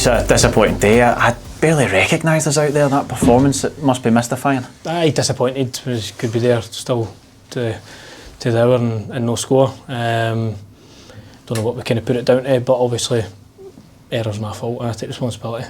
Rhys, a disappointing day. I barely recognised us out there. That performance, it must be mystifying. Aye, disappointed. We could be there still to the hour and no score. Don't know what we kind of put it down to, but obviously error's my fault and I take responsibility.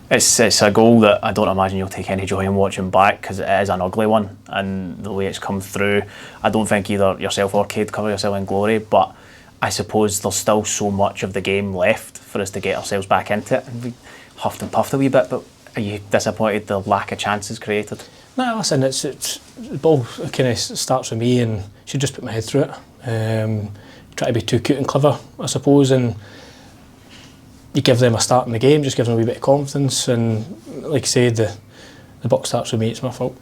It's a goal that I don't imagine you'll take any joy in watching back, because it is an ugly one, and the way it's come through, I don't think either yourself or Cade cover yourself in glory, but I suppose there's still so much of the game left for us to get ourselves back into it, and we huffed and puffed a wee bit. But are you disappointed the lack of chances created? No, listen, it's the ball kind of starts with me and should just put my head through it. Try to be too cute and clever, I suppose, and you give them a start in the game, just give them a wee bit of confidence, and like I said, the buck starts with me, it's my fault.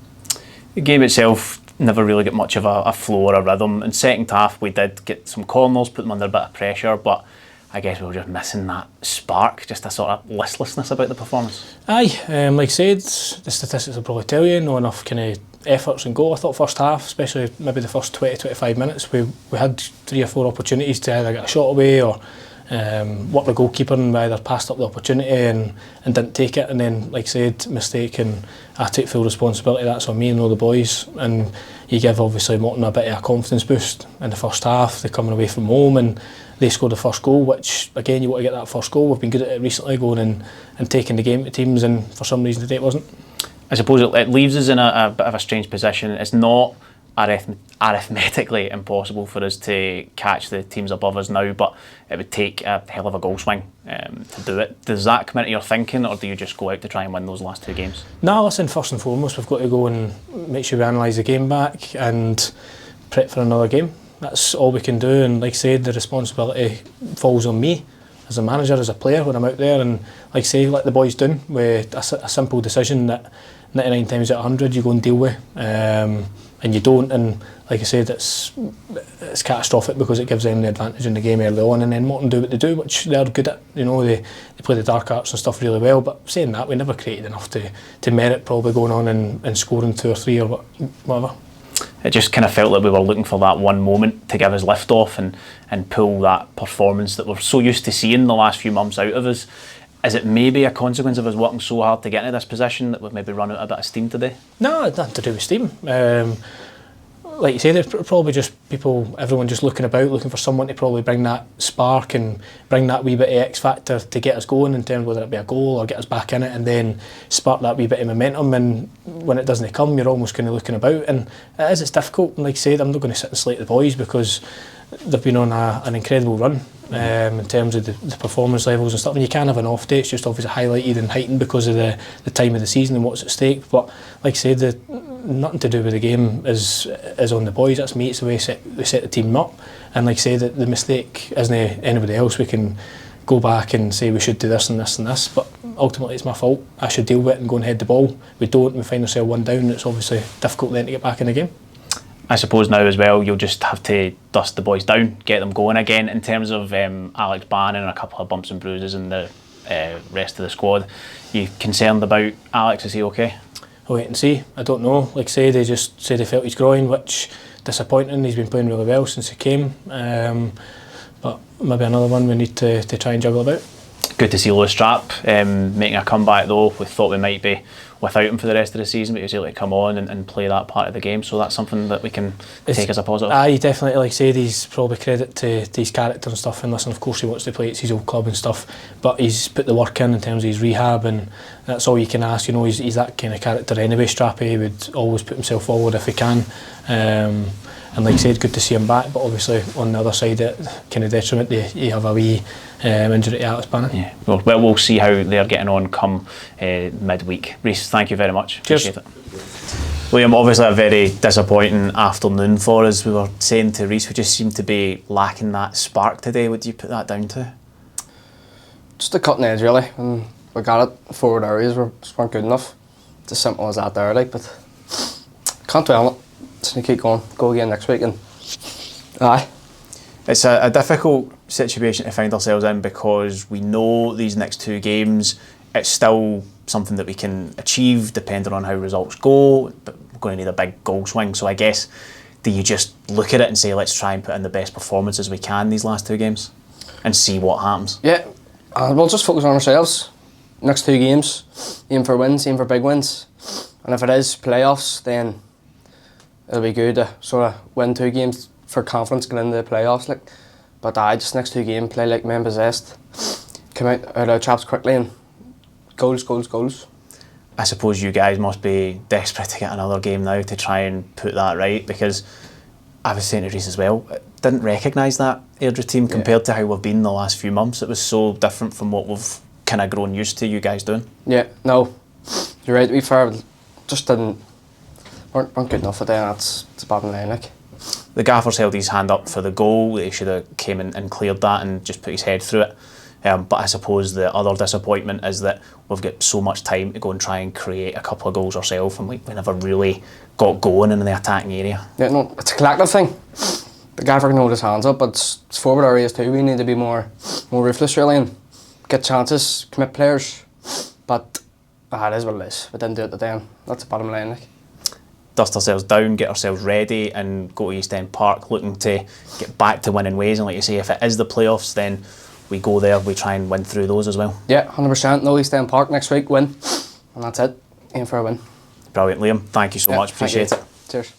The game itself never really got much of a flow or a rhythm. In second half we did get some corners, put them under a bit of pressure, but I guess we were just missing that spark, just a sort of listlessness about the performance. Aye, like I said, the statistics will probably tell you, no enough kind of efforts and goal. I thought first half, especially maybe the first 20-25 minutes, we had 3 or 4 opportunities to either get a shot away or work the goalkeeper, and we either passed up the opportunity and didn't take it, and then like I said, mistake, and I take full responsibility. That's on me and all the boys, and you give obviously Morton a bit of a confidence boost in the first half. They're coming away from home and they scored the first goal, which again, you want to get that first goal. We've been good at it recently, going and taking the game to teams, and for some reason today it wasn't. I suppose it leaves us in a bit of a strange position. It's not arithmetically impossible for us to catch the teams above us now, but it would take a hell of a goal swing to do it. Does that come into your thinking, or do you just go out to try and win those last 2 games? No, listen, first and foremost, we've got to go and make sure we analyse the game back and prep for another game. That's all we can do, and like I said, the responsibility falls on me as a manager, as a player, when I'm out there, and like I say, let the boys down with a simple decision that 99 times out of 100 you go and deal with, and you don't, and like I said, it's catastrophic because it gives them the advantage in the game early on, and then Morton do what they do, which they're good at. You know, they play the dark arts and stuff really well, but saying that, we never created enough to merit probably going on and scoring 2 or 3 or whatever. It just kind of felt like we were looking for that one moment to give us lift off and pull that performance that we're so used to seeing the last few months out of us. Is it maybe a consequence of us working so hard to get into this position that we've maybe run out a bit of steam today? No, it's nothing to do with steam. Like you say, there's probably just everyone just looking about, looking for someone to probably bring that spark and bring that wee bit of X factor to get us going, in terms of whether it be a goal or get us back in it, and then spark that wee bit of momentum. And when it doesn't come, you're almost kind of looking about, and it's difficult. And like I said, I'm not going to sit and slate the boys because they've been on an incredible run in terms of the performance levels and stuff, and you can have an off day. It's just obviously highlighted and heightened because of the time of the season and what's at stake. But like I said, nothing to do with the game is on the boys. That's me. It's the way we set the team up, and like I say, the mistake isn't anybody else. We can go back and say we should do this and this and this, but ultimately it's my fault. I should deal with it and go and head the ball. We don't, we find ourselves 1 down, and it's obviously difficult then to get back in the game. I suppose now as well, you'll just have to dust the boys down, get them going again. In terms of Alex Bannon and a couple of bumps and bruises and the rest of the squad, you concerned about Alex? Is he okay? I'll wait and see. I don't know. Like I say, they just said they felt his groin, which disappointing. He's been playing really well since he came, but maybe another one we need to try and juggle about. Good to see Lewis Strapp making a comeback though. We thought we might be without him for the rest of the season, but he was able to come on and play that part of the game, so that's something that we can take as a positive. Aye, definitely. Like I said, he's probably credit to his character and stuff, and listen, of course he wants to play, it's his old club and stuff, but he's put the work in terms of his rehab, and that's all you can ask. You know, he's that kind of character anyway. Strappy, he would always put himself forward if he can, and like I said, good to see him back, but obviously on the other side, it kind of detriment, you have a wee injury to Alex Bannon. Yeah, well, we'll see how they're getting on come midweek. Rhys, thank you very much. Cheers. Appreciate it. Liam, obviously a very disappointing afternoon for us. We were saying to Rhys, we just seemed to be lacking that spark today. What do you put that down to? Just the cutting edge really, and we got it. Forward areas just weren't good enough. It's as simple as that there, like, but can't dwell on it. Just need to keep going, go again next week, and aye. It's a difficult situation to find ourselves in, because we know these next 2 games, it's still something that we can achieve depending on how results go, but we're going to need a big goal swing. So I guess, do you just look at it and say, let's try and put in the best performances we can these last 2 games and see what happens? Yeah, we'll just focus on ourselves. next 2 games, aim for wins, aim for big wins. And if it is playoffs, then it'll be good to sort of win 2 games for confidence going into the playoffs. Like, but just next 2 games, play like men possessed, come out of the traps quickly and goals, goals, goals. I suppose you guys must be desperate to get another game now to try and put that right, because I was saying to Rhys as well, didn't recognise that Airdrie team compared to how we've been the last few months. It was so different from what we've kind of grown used to you guys doing. Yeah, no, you're right. To be fair, just weren't good enough at that. It's a bottom line, like. The gaffer's held his hand up for the goal. He should have came in and cleared that and just put his head through it. But I suppose the other disappointment is that we've got so much time to go and try and create a couple of goals ourselves, and we never really got going in the attacking area. Yeah, no, it's a collective thing. The gaffer can hold his hands up, but it's forward areas too. We need to be more ruthless really and get chances, commit players. But it is what it is. We didn't do it today, and that's the bottom line, like. Dust ourselves down, get ourselves ready, and go to East End Park looking to get back to winning ways. And like you say, if it is the playoffs, then we go there, we try and win through those as well. Yeah, 100%. No East End Park next week, win. And that's it. Aim for a win. Brilliant, Liam. Thank you so much. Appreciate it. Cheers.